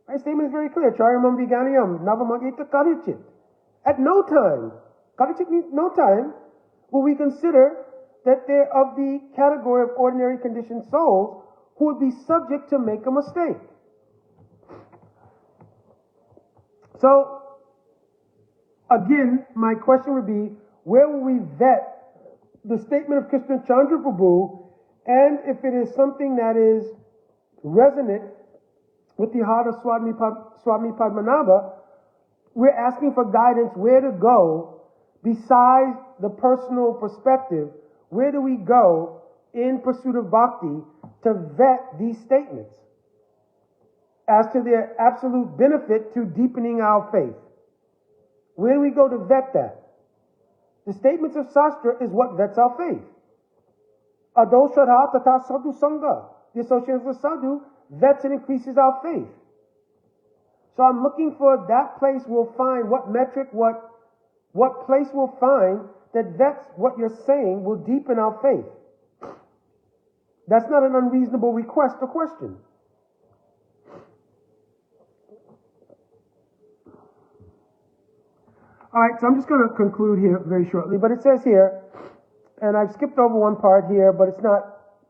My statement is very clear. Charyamam viganiyam navamagita karichit. At no time, karichit means no time, will we consider that they're of the category of ordinary conditioned souls who would be subject to make a mistake. So, again, my question would be, where will we vet the statement of Krishna Chandra Prabhu, and if it is something that is resonant with the heart of Swami Padmanabha, we're asking for guidance where to go besides the personal perspective. Where do we go in pursuit of bhakti to vet these statements as to their absolute benefit to deepening our faith? Where do we go to vet that? The statements of Shastra is what vets our faith. Ado Shraddha Tata Sadhu Sangha. The association with Sadhu vets and increases our faith. So I'm looking for that place we'll find, what metric, what place we'll find that vets what you're saying will deepen our faith. That's not an unreasonable request or question. All right, so I'm just going to conclude here very shortly, but it says here, and I've skipped over one part here, but it's not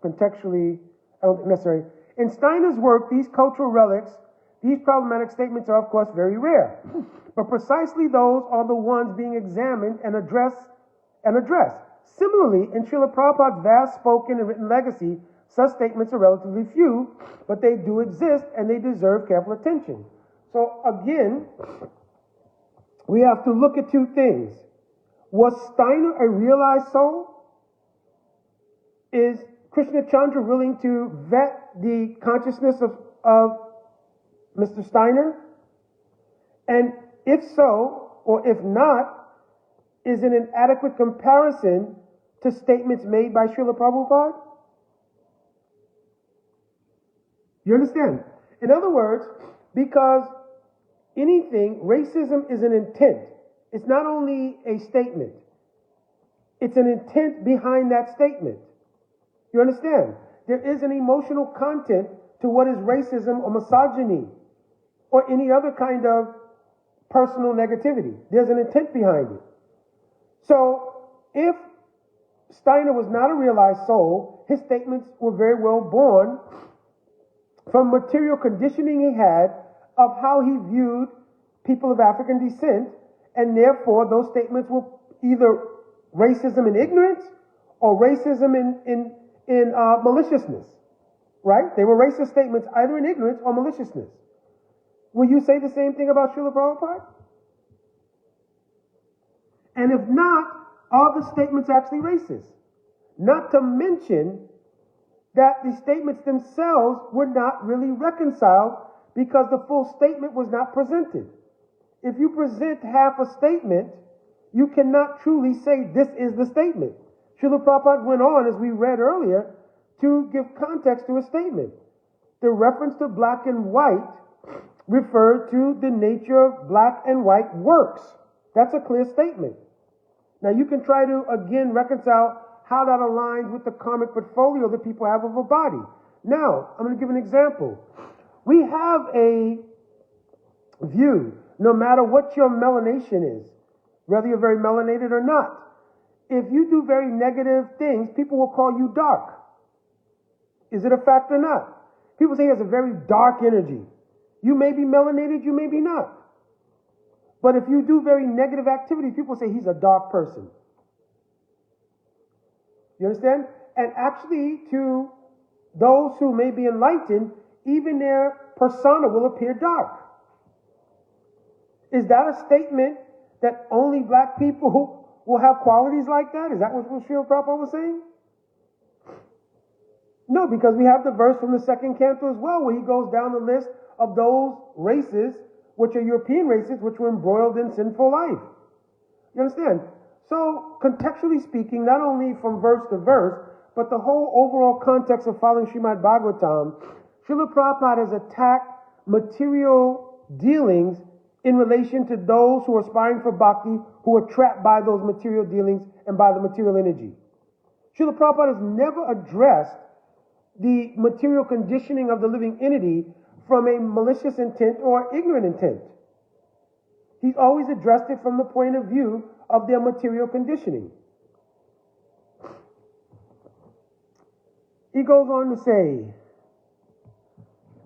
contextually, I don't think necessary. In Steiner's work, these cultural relics, these problematic statements are, of course, very rare. But precisely those are the ones being examined and addressed. Similarly, in Srila Prabhupada's vast spoken and written legacy, such statements are relatively few, but they do exist and they deserve careful attention. So again, we have to look at two things. Was Steiner a realized soul? Is Krishna Chandra willing to vet the consciousness of Mr. Steiner? And if so, or if not, is it an adequate comparison to statements made by Srila Prabhupada? You understand? In other words, because anything, racism is an intent. It's not only a statement. It's an intent behind that statement. You understand? There is an emotional content to what is racism or misogyny or any other kind of personal negativity. There's an intent behind it. So, if Steiner was not a realized soul, his statements were very well born from material conditioning he had of how he viewed people of African descent, and therefore those statements were either racism in ignorance or racism in maliciousness. Right? They were racist statements either in ignorance or maliciousness. Will you say the same thing about Srila Prabhupada? And if not, are the statements actually racist? Not to mention that the statements themselves were not really reconciled because the full statement was not presented. If you present half a statement, you cannot truly say this is the statement. Srila Prabhupada went on, as we read earlier, to give context to a statement. The reference to black and white referred to the nature of black and white works. That's a clear statement. Now you can try to, again, reconcile how that aligns with the karmic portfolio that people have of a body. Now, I'm going to give an example. We have a view, no matter what your melanation is, whether you're very melanated or not, if you do very negative things, people will call you dark. Is it a fact or not? People say he has a very dark energy. You may be melanated, you may be not. But if you do very negative activities, people say he's a dark person. You understand? And actually, to those who may be enlightened, even their persona will appear dark. Is that a statement that only black people will have qualities like that? Is that what Srila Prabhupada was saying? No, because we have the verse from the second canto as well, where he goes down the list of those races, which are European races, which were embroiled in sinful life. You understand? So, contextually speaking, not only from verse to verse, but the whole overall context of following Srimad Bhagavatam, Srila Prabhupada has attacked material dealings in relation to those who are aspiring for bhakti, who are trapped by those material dealings and by the material energy. Srila Prabhupada has never addressed the material conditioning of the living entity from a malicious intent or ignorant intent. He's always addressed it from the point of view of their material conditioning. He goes on to say,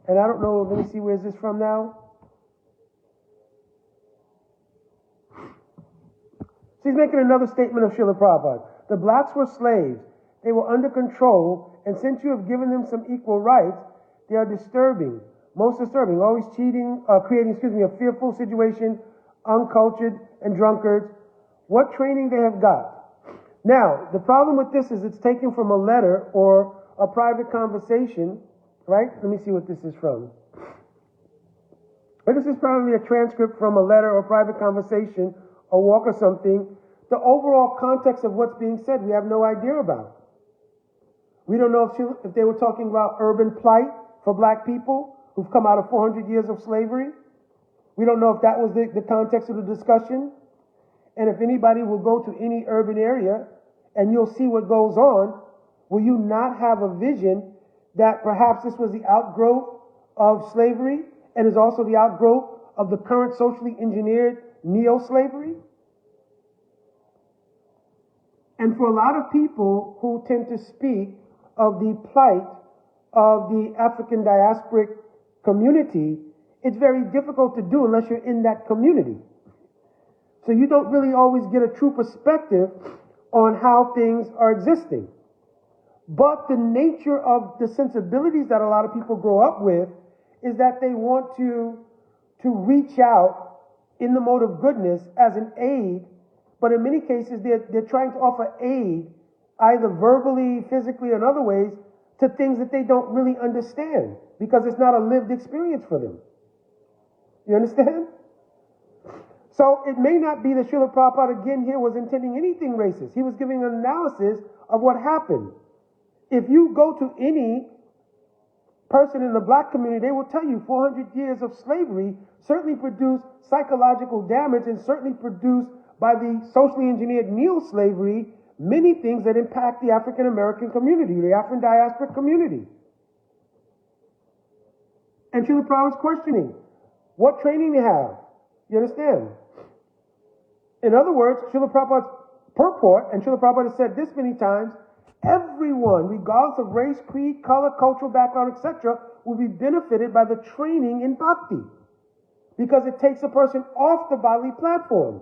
and I don't know, let me see, where's this from now? So he's making another statement of Srila Prabhupada. The blacks were slaves. They were under control, and since you have given them some equal rights, they are disturbing, most disturbing, always creating a fearful situation, uncultured and drunkards. What training they have got. Now, the problem with this is it's taken from a letter or a private conversation, right? Let me see what this is from. But this is probably a transcript from a letter or private conversation, a walk or something. The overall context of what's being said, we have no idea about. We don't know if they were talking about urban plight for black people who've come out of 400 years of slavery. We don't know if that was the context of the discussion. And if anybody will go to any urban area and you'll see what goes on, will you not have a vision that perhaps this was the outgrowth of slavery and is also the outgrowth of the current socially engineered neo-slavery? And for a lot of people who tend to speak of the plight of the African diasporic community, it's very difficult to do unless you're in that community. So you don't really always get a true perspective on how things are existing. But the nature of the sensibilities that a lot of people grow up with is that they want to reach out in the mode of goodness as an aid, but in many cases they're trying to offer aid, either verbally, physically, or in other ways, to things that they don't really understand, because it's not a lived experience for them. You understand? So it may not be that Srila Prabhupada again here was intending anything racist. He was giving an analysis of what happened. If you go to any person in the black community, they will tell you 400 years of slavery certainly produced psychological damage and certainly produced by the socially engineered neo-slavery many things that impact the African American community, the African diasporic community. And Srila Prabhupada was questioning what training they have. You understand? In other words, Srila Prabhupada's purport, and Srila Prabhupada has said this many times, everyone, regardless of race, creed, color, cultural background, etc., will be benefited by the training in bhakti, because it takes a person off the bodily platform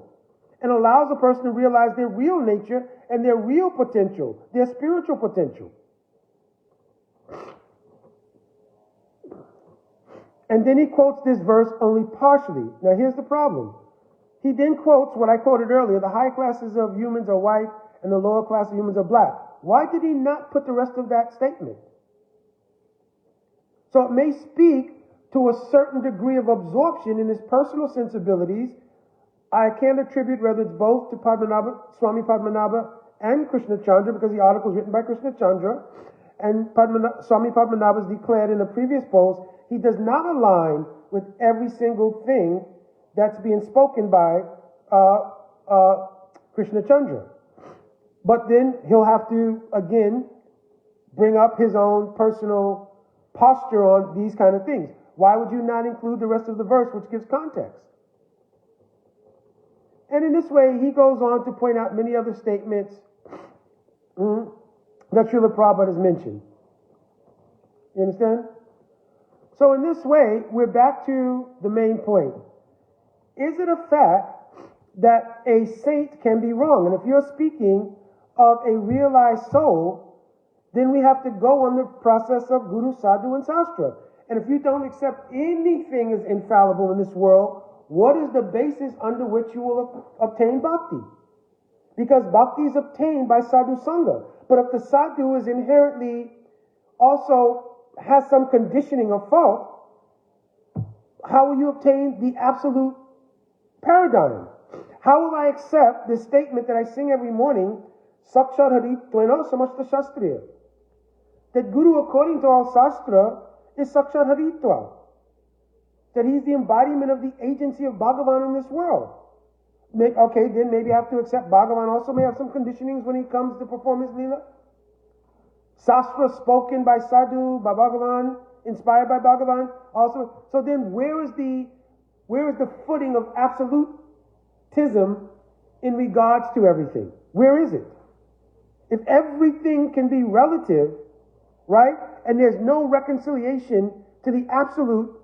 and allows a person to realize their real nature and their real potential, their spiritual potential. And then he quotes this verse only partially. Now here's the problem. He then quotes what I quoted earlier, the high classes of humans are white and the lower class of humans are black. Why did he not put the rest of that statement? So it may speak to a certain degree of absorption in his personal sensibilities. I can attribute whether it's both to Padmanabha, Swami Padmanabha and Krishna Chandra, because the article is written by Krishna Chandra, and Swami Padmanabha has declared in a previous post, he does not align with every single thing that's being spoken by Krishna Chandra. But then he'll have to, again, bring up his own personal posture on these kind of things. Why would you not include the rest of the verse, which gives context? And in this way, he goes on to point out many other statements that Srila Prabhupada has mentioned. You understand? So in this way, we're back to the main point. Is it a fact that a saint can be wrong? And if you're speaking of a realized soul, then we have to go on the process of Guru, Sadhu, and Sastra. And if you don't accept anything as infallible in this world, what is the basis under which you will obtain bhakti? Because bhakti is obtained by sadhu sangha. But if the sadhu is inherently also has some conditioning of fault, how will you obtain the absolute paradigm? How will I accept this statement that I sing every morning, Sakshat Harittvena Samasta Shastriya? That Guru, according to all Shastra, is Sakshat Haritva. That he's the embodiment of the agency of Bhagavan in this world. Okay, then maybe I have to accept Bhagavan also may have some conditionings when he comes to perform his Leela. Shastra spoken by Sadhu, by Bhagavan, inspired by Bhagavan also. So then where is the footing of absolutism in regards to everything? Where is it? If everything can be relative, right, and there's no reconciliation to the absolute,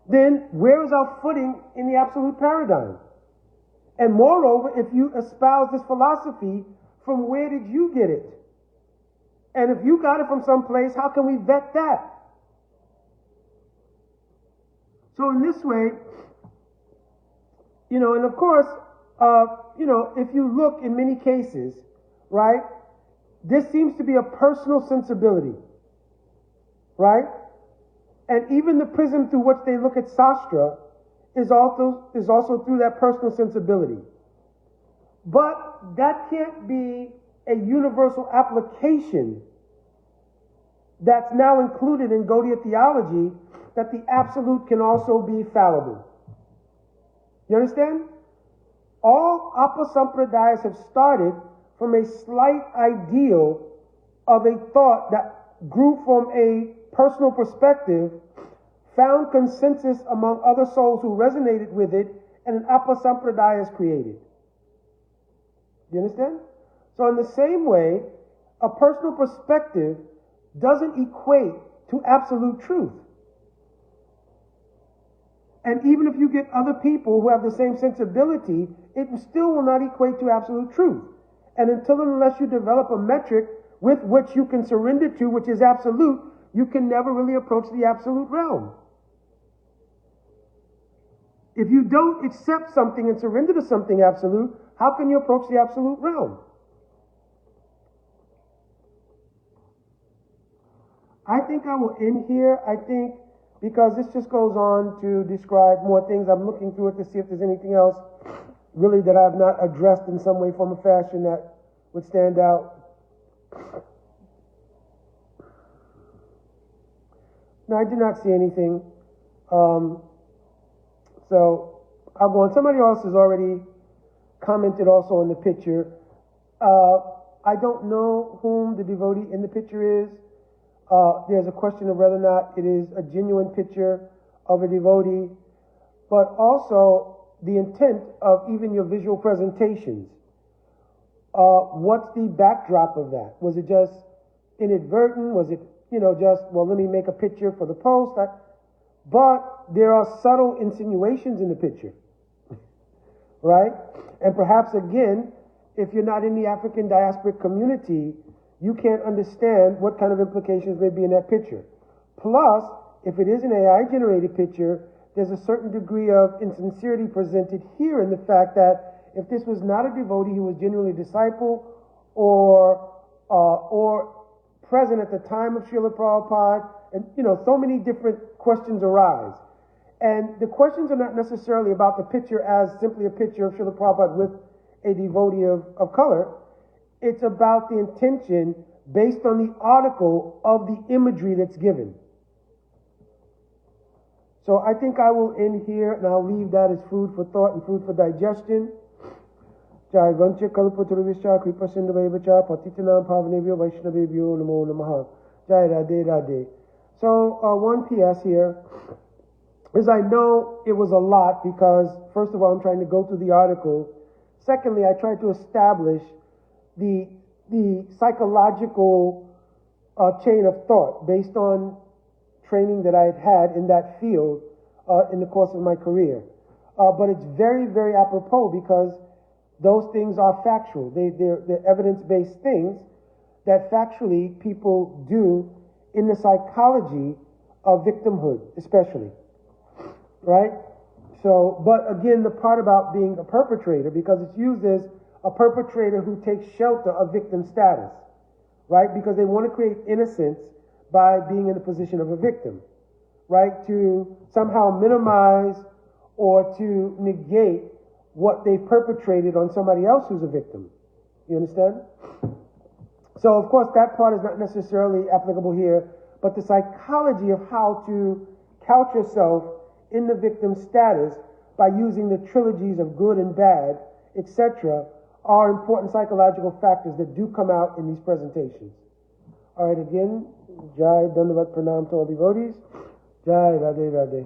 then where is our footing in the absolute paradigm? And moreover, if you espouse this philosophy, from where did you get it? And if you got it from someplace, how can we vet that? So in this way, and of course, if you look in many cases, right, this seems to be a personal sensibility, right? And even the prism through which they look at Shastra is also through that personal sensibility. But that can't be a universal application that's now included in Gaudiya theology, that the absolute can also be fallible. You understand? All Apasampradayas have started from a slight ideal of a thought that grew from a personal perspective, found consensus among other souls who resonated with it, and an Apasampradaya is created. You understand? So in the same way, a personal perspective doesn't equate to absolute truth. And even if you get other people who have the same sensibility, it still will not equate to absolute truth. And until and unless you develop a metric with which you can surrender to, which is absolute, you can never really approach the absolute realm. If you don't accept something and surrender to something absolute, how can you approach the absolute realm? I think I will end here. I think because this just goes on to describe more things. I'm looking through it to see if there's anything else really that I've not addressed in some way, form, or fashion that would stand out. No, I did not see anything. So I'll go on. Somebody else has already commented also on the picture. I don't know whom the devotee in the picture is. There's a question of whether or not it is a genuine picture of a devotee, but also the intent of even your visual presentations. What's the backdrop of that? Was it just inadvertent? Was it, just, well, let me make a picture for the post? But there are subtle insinuations in the picture, right? And perhaps, again, if you're not in the African diasporic community, you can't understand what kind of implications may be in that picture. Plus, if it is an AI-generated picture, there's a certain degree of insincerity presented here in the fact that if this was not a devotee who was genuinely a disciple or present at the time of Srila Prabhupada, and so many different questions arise. And the questions are not necessarily about the picture as simply a picture of Srila Prabhupada with a devotee of color. It's about the intention based on the article of the imagery that's given. So I think I will end here, and I'll leave that as food for thought and food for digestion. Jai Vancha Kalpaturvisha Kripa Sindhavaivacha Patitanam Pavanebhyo Vaishnavebhyo Namo Namaha. Jai Radhe Radhe. So, one PS here is I know it was a lot because, first of all, I'm trying to go through the article. Secondly, I tried to establish the psychological chain of thought based on training that I had had in that field in the course of my career. But it's very, very apropos because those things are factual. They're evidence-based things that factually people do in the psychology of victimhood, especially. Right? So, but again, the part about being a perpetrator, because it's used as a perpetrator who takes shelter of victim status, right? Because they want to create innocence by being in the position of a victim, right? To somehow minimize or to negate what they've perpetrated on somebody else who's a victim. You understand? So, of course, that part is not necessarily applicable here, but the psychology of how to couch yourself in the victim status by using the trilogies of good and bad, etc., are important psychological factors that do come out in these presentations. All right, again, Jai Dandavat Pranam to all devotees. Jai Radhe Radhe.